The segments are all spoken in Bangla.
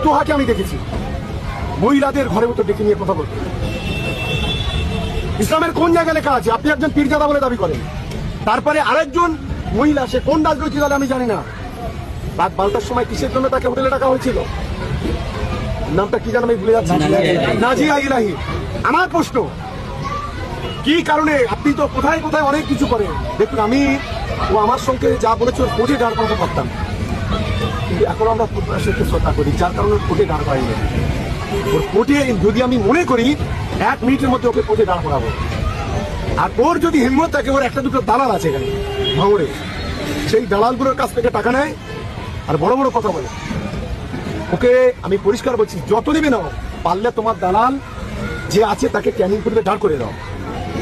ফতুহাকে আমি দেখেছি মহিলাদের ঘরের মতো ডেকে নিয়ে কথা বলতে। ইসলামের কোন জায়গায় লেখা আছে আপনি একজন পীরজাদা বলে দাবি করেন? তারপরে আরেকজন মহিলা, সে কোন রাজনৈতিক দলে আমি জানি না, রাত 12টার সময় কিসের জন্য তাকে হোটেলে ডাকা হয়েছিল? নামটা কি জানো আমি ভুলে যাচ্ছি, নাজিয়া ইলাহি। আমার প্রশ্ন, কি কারণে? আপনি তো কোথায় কোথায় অনেক কিছু করেন। দেখুন, আমি ও আমার সঙ্গে যা বলেছে ওর কোর্টে দাঁড় করাতে পারতাম, কিন্তু এখন আমরা ফুটবলকে শ্রদ্ধা করি, যার কারণে কোর্টে দাঁড় করাইনি। ওর কোর্টে যদি আমি মনে করি 1 মিনিটের মধ্যে ওকে কোর্টে দাঁড় করাবো, আর ওর যদি হিম্মত থাকে, ওর একটা দুটো দালাল আছে এখানে ভাঙড়ে, সেই দালালগুলোর কাছ থেকে টাকা নেয় আর বড় বড় কথা বলে। ওকে আমি পরিষ্কার বলছি, যত নেবে নাও, পারলে তোমার দালাল যে আছে তাকে ক্যানিং করে দাঁড় করে দাও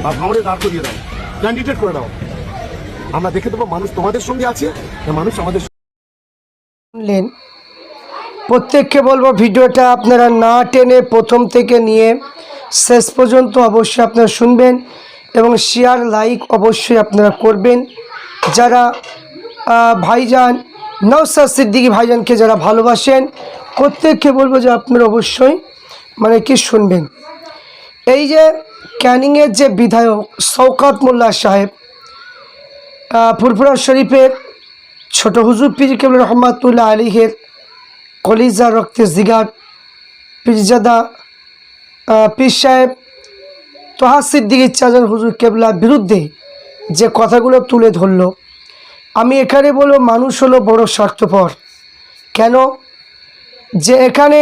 বা ভাঙড়ে দাঁড় করিয়ে দাও, ক্যান্ডিডেট করে দাও। আমরা দেখে দেবো মানুষ তোমাদের সঙ্গে আছে না মানুষ আমাদের। শুনলেন, প্রত্যেককে বলবো ভিডিওটা আপনারা না টেনে প্রথম থেকে নিয়ে শেষ পর্যন্ত অবশ্যই আপনারা শুনবেন এবং শেয়ার লাইক অবশ্যই আপনারা করবেন। যারা ভাইজান নওশাদ সিদ্দিকী ভাইজানকে যারা ভালোবাসেন, প্রত্যেককে বলবো যে আপনারা অবশ্যই কি শুনবেন। এই যে ক্যানিংয়ের যে বিধায়ক শওকত মোল্লা সাহেব, ফুরফুরা শরীফের ছোট হুজুর পীর কেবলা রহমাতুল্লাহ আলাইহির কলিজা রক্তে জিগার পীরজাদা পীর সাহেব তোহা সিদ্দিকী চাচার হুজুর কেবলার বিরুদ্ধে যে কথাগুলো তুলে ধরলো, আমি এখানে বলবো মানুষ হলো বড় স্বার্থপর। কেন? যে এখানে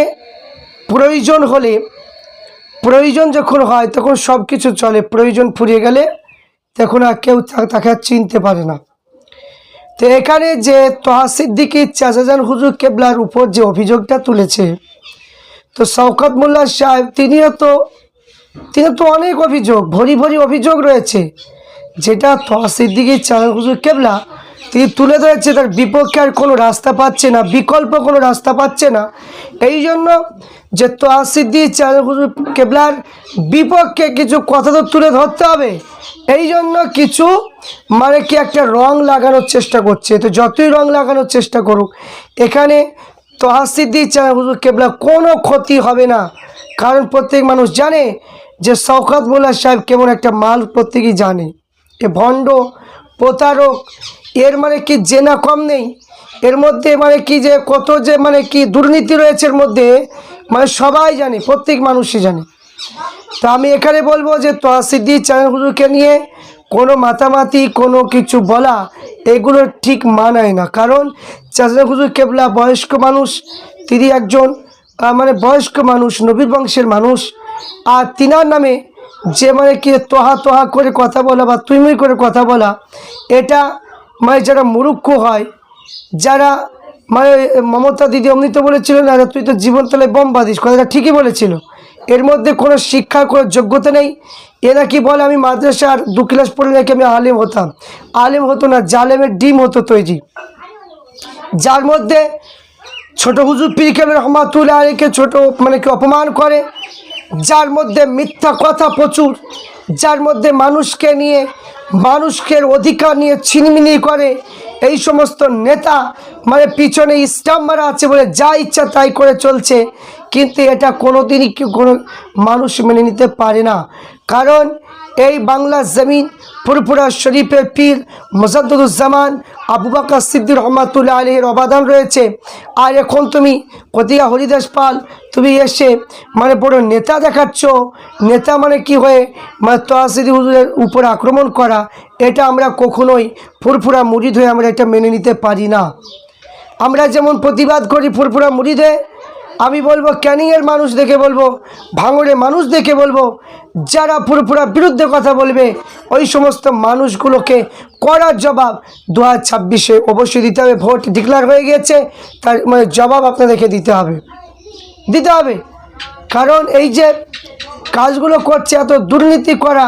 প্রয়োজন হলে, প্রয়োজন যখন হয় তখন সব কিছু চলে, প্রয়োজন ফুরিয়ে গেলে তখন আর কেউ তাকে চিনতে পারে না। তো এখানে যে তোহা সিদ্দিকী চাচাজান হুজুর কেবলার উপর যে অভিযোগটা তুলেছে, তো শওকত মোল্লা সাহেব তিনিও তো অনেক অভিযোগ, ভরি ভরি অভিযোগ রয়েছে, যেটা তোহা সিদ্দিকী চাচাজান হুজুর কেবলা তিনি তুলে ধরেছে। তার বিপক্ষে আর কোনো রাস্তা পাচ্ছে না, বিকল্প কোনো রাস্তা পাচ্ছে না। এই জন্য যে তোহা সিদ্দিকী চাচাজান হুজুর কেবলার বিপক্ষে কিছু কথা তো তুলে ধরতে হবে, এই জন্য কিছু একটা রং লাগানোর চেষ্টা করছে। তো যতই রং লাগানোর চেষ্টা করুক, এখানে তোহা সিদ্দিকী চাচাজান হুজুর কেবলা কোনো ক্ষতি হবে না। কারণ প্রত্যেক মানুষ জানে যে শওকত মোল্লা সাহেব কেমন একটা মাল, প্রত্যেকেই জানে। এ ভণ্ড প্রতারক, এর কি জেনা কম নেই, এর মধ্যে কি যে কত যে কি দুর্নীতি রয়েছে এর মধ্যে, সবাই জানে, প্রত্যেক মানুষই জানে। তো আমি এখানে বলবো যে তোহা সিদ্দিকী চাচাজান হুজুরকে নিয়ে কোনো মাতামাতি, কোনো কিছু বলা, এগুলো ঠিক মানায় না। কারণ চাচাজান হুজুর কেবলা বয়স্ক মানুষ, তিনি একজন বয়স্ক মানুষ, নবীর বংশের মানুষ। আর তিনার নামে যে কি তোহা তোহা করে কথা বলা বা তুই মুই করে কথা বলা, এটা যারা মুরুক্ষ হয়, যারা মমতা দিদি অমনি তো বলেছিলেন, আর তুই তো জীবন তলায় বোম বাঁধিস, কথাটা ঠিকই বলেছিল। এর মধ্যে কোনো শিক্ষার কোনো যোগ্যতা নেই। এ নাকি বলে আমি মাদ্রাসার 2 ক্লাস পড়ে নাকি আমি আলেম হতাম। আলেম হতো না, জালেমের ডিম হতো তৈরি। যার মধ্যে ছোট হুজুর পীর কেবলা রহমাতুল্লাহ আলাইহিকে ছোট কি অপমান করে, যার মধ্যে মিথ্যা কথা প্রচুর, যার মধ্যে মানুষকে নিয়ে, মানুষের অধিকার নিয়ে ছিনিমিনি করে, এই সমস্ত নেতা পিছনে স্টাম্প মারা আছে বলে যা ইচ্ছা তাই করে চলছে। কিন্তু এটা কোনোদিনই কোনো মানুষ মেনে নিতে পারে না। কারণ এই বাংলা জমিন ফুরফুরা শরীফের পীর মুজাদ্দিদুজ্জামান আবু বকর সিদ্দিক রহমাতুল্লাহ আলাইহির অবদান রয়েছে। আর এখন তুমি কতিয়া হরিদাস পাল, তুমি এসে বড় নেতা দেখাচ্ছ। নেতা কি হয়ে তোহা সিদ্দিকী হুজুরের উপর আক্রমণ করা, এটা আমরা কখনোই ফুরফুরা মুরিদ হয়ে আমরা এটা মেনে নিতে পারি না। আমরা যেমন প্রতিবাদ করি ফুরফুরা মুরিদ হয়ে, আমি বলবো ক্যানিংয়ের মানুষ দেখে বলবো, ভাঙড়ের মানুষ দেখে বলবো, যারা ফুরফুরার বিরুদ্ধে কথা বলবে ওই সমস্ত মানুষগুলোকে কড়ার জবাব 2026-এ অবশ্যই দিতে হবে। ভোট ডিক্লেয়ার হয়ে গিয়েছে, তার জবাব আপনাদেরকে দিতে হবে। কারণ এই যে কাজগুলো করছে, এত দুর্নীতি করা,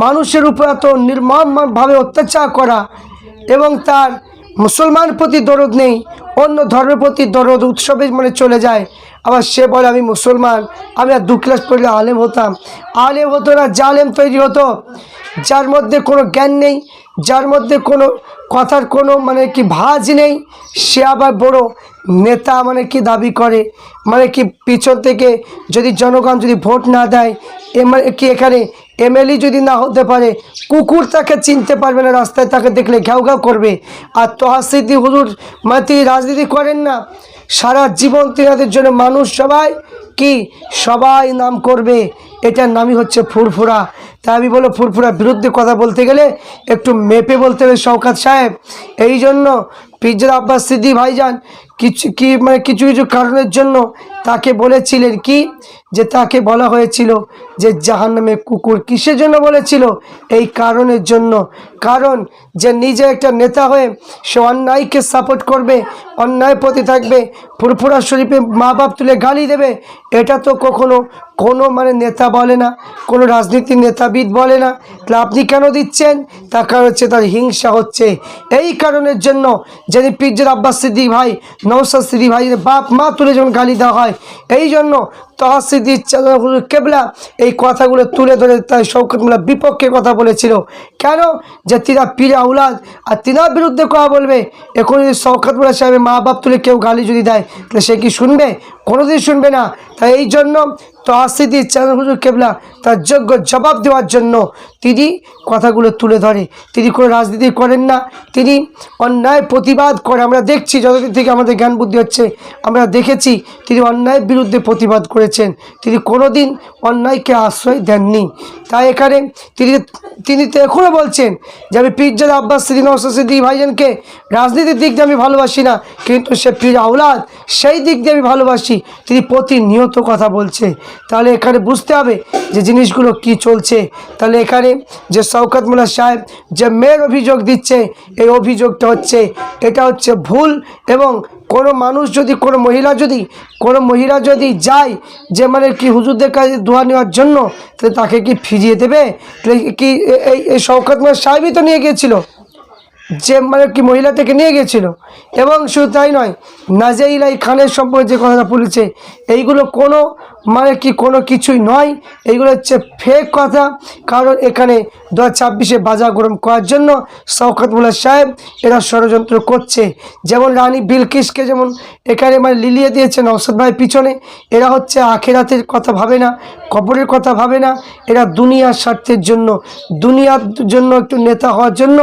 মানুষের উপর এত নির্মমভাবে অত্যাচার করা, এবং তার মুসলমান প্রতি দরদ নেই, অন্য ধর্মের প্রতি দরদ, উৎসবে চলে যায়। আবার সে বলে আমি মুসলমান, আমি আর 2 ক্লাস পড়লে আলেম হতাম। আলেম হতো না, জালেম তৈরি হতো। যার মধ্যে কোনো জ্ঞান নেই, যার মধ্যে কোনো কথার কোনো মানে কি ভাঁজ নেই, সে আবার বড় নেতা মানে কি দাবি করে। মানে কি পিছন থেকে যদি জনগণ যদি ভোট না দেয়, মানে কি এখানে এমএলএ যদি না হতে পারে, কুকুর তাকে চিনতে পারবে না, রাস্তায় তাকে দেখলে ঘ্যাও ঘ্যাও করবে। আর তোহা সিদ্দিক হুজুর মানে তিনি রাজনীতি করেন না, সারা জীবন তিনাদের জন্য মানুষ সবাই নাম করবে, এটার নামই হচ্ছে ফুরফুরা। তাই আমি বলো ফুরফুরার বিরুদ্ধে কথা বলতে গেলে একটু মেপে বলতে হবে শওকত সাহেব। এই জন্য পিরজাদা আব্বাস সিদ্দিকী ভাইজান কিছু কিছু কারণের জন্য তাকে বলেছিলেন কি, যে তাকে বলা হয়েছিল যে জাহান্নামে কুকুর। কিসের জন্য বলেছিল? এই কারণের জন্য, কারণ যে নিজে একটা নেতা হয়ে সে অন্যায়কে সাপোর্ট করবে, অন্যায় প্রতি থাকবে, ফুরফুরা শরীফে মা বাপ তুলে গালি দেবে, এটা তো কখনো কোনো মানে নেতা বলে না, কোনো রাজনীতির নেতাবিদ বলে না। তাহলে আপনি কেন দিচ্ছেন? তার কারণ হচ্ছে তার হিংসা হচ্ছে। এই কারণের জন্য যদি পিরজাদা আব্বাস সিদ্দিকী ভাই, নওশাদ সিদ্দিকী ভাই বাপ মা তুলে যখন গালি দেওয়া হয়, এই জন্য তোহা সিদ্দিকী হুজুর কেবলা এই কথাগুলো তুলে ধরে তাই শওকত মোল্লার বিপক্ষে কথা বলেছিল। কেন? যে তিনা পীর আউলাদ আর তিনার বিরুদ্ধে কথা বলবে। এখন যদি শওকত মোল্লা সাহেবের মা বাপ তুলে কেউ গালি যদি দেয়, তাহলে সে কি শুনবে? কোনোদিন শুনবে না। তাই এই জন্য তোহা সিদ্দিকী হুজুর কেবলা তার যোগ্য জবাব দেওয়ার জন্য তিনি কথাগুলো তুলে ধরে। তিনি কোনো রাজনীতি করেন না, তিনি অন্যায় প্রতিবাদ করে। আমরা দেখছি যতদিন থেকে আমাদের জ্ঞান বুদ্ধি হচ্ছে, আমরা দেখেছি তিনি অন্যায়ের বিরুদ্ধে প্রতিবাদ করেছেন। তিনি কোনোদিন অন্যায়কে আশ্রয় দেননি। তাই এখানে তিনি তো এখনও বলছেন যে আমি পিরজাদা আব্বাস সিদ্দিকী, নওশাদ সিদ্দিকী ভাইজানকে রাজনীতির দিক দিয়ে আমি ভালোবাসি না, কিন্তু সে পীর আউলাদ, সেই দিক দিয়ে আমি ভালোবাসি। তিনি প্রতিনিয়ত কথা বলছে। তাহলে এখানে বুঝতে হবে যে জিনিসগুলো কি চলছে। তাহলে এখানে যে শওকত মোল্লা সাহেব যে মেয়ের অভিযোগ দিচ্ছে, এই অভিযোগটা এটা হচ্ছে ভুল। এবং কোনো মানুষ যদি কোনো মহিলা যদি যায় যে মানে কি হুজুরদের কাছে দোয়া নেওয়ার জন্য, তাহলে তাকে কি ফিরিয়ে দেবে? কি এই শওকত মোল্লা সাহেবই তো নিয়ে গিয়েছিল, যে মানে কি মহিলাটাকে নিয়ে গিয়েছিল। এবং শুধু তাই নয়, নাজিয়া খানের সম্পর্কে যে কথাটা বলেছে, এইগুলো কোনো কিছুই নয়, এইগুলো হচ্ছে ফেক কথা। কারণ এখানে 2026-এ বাজার গরম করার জন্য শওকত মোল্লা সাহেব এরা ষড়যন্ত্র করছে। যেমন রানী বিলকিসকে যেমন এখানে মানে লিলিয়ে দিয়েছে নওশাদ ভাই পিছনে, এরা হচ্ছে আখিরাতের কথা ভাবে না, কবরের কথা ভাবে না। এরা দুনিয়ার স্বার্থের জন্য, দুনিয়ার জন্য একটু নেতা হওয়ার জন্য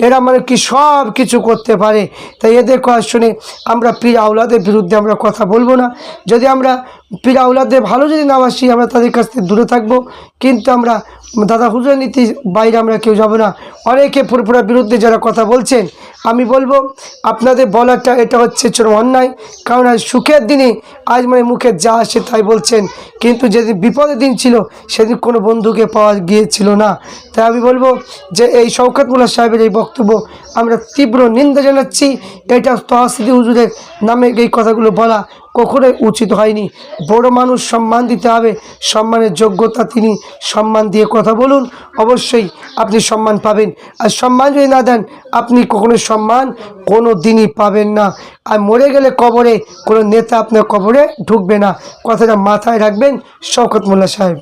এরা মানে কি সব কিছু করতে পারে। তাই এদের কথা শুনে আমরা পীর আউলাদের বিরুদ্ধে আমরা কথা বলবো না। যদি আমরা পীর আউলাদের ভালো যদি না বাসি, আমরা তাদের কাছ থেকে দূরে থাকবো। কিন্তু আমরা দাদা হুজুরের নীতির বাইরে আমরা কেউ যাব না। অনেকে ফুরফুরার বিরুদ্ধে যারা কথা বলছেন, আমি বলবো আপনাদের বলাটা এটা হচ্ছে চরম অন্যায়। কারণ আজ সুখের দিনে আজ মানে মুখে যা আসে তাই বলছেন, কিন্তু যেদিন বিপদের দিন ছিল সেদিন কোনো বন্ধুকে পাওয়া গিয়েছিল না। তাই আমি বলবো যে এই শওকত মোল্লা সাহেবের এই বক্তব্য আমরা তীব্র নিন্দা জানাচ্ছি। এটা তোহা সিদ্দিকী হুজুরের নামে এই কথাগুলো বলা কখনোই উচিত হয়নি। বড় মানুষ সম্মান দিতে হবে, সম্মানের যোগ্যতা তিনি সম্মান দিয়ে কথা বলুন, অবশ্যই আপনি সম্মান পাবেন। আর সম্মান যদি না দেন, আপনি কখনো সম্মান কোনো দিনই পাবেন না। আর মরে গেলে কবরে কোনো নেতা আপনার কবরে ঢুকবে না। কথাটা মাথায় রাখবেন শওকত মোল্লা সাহেব।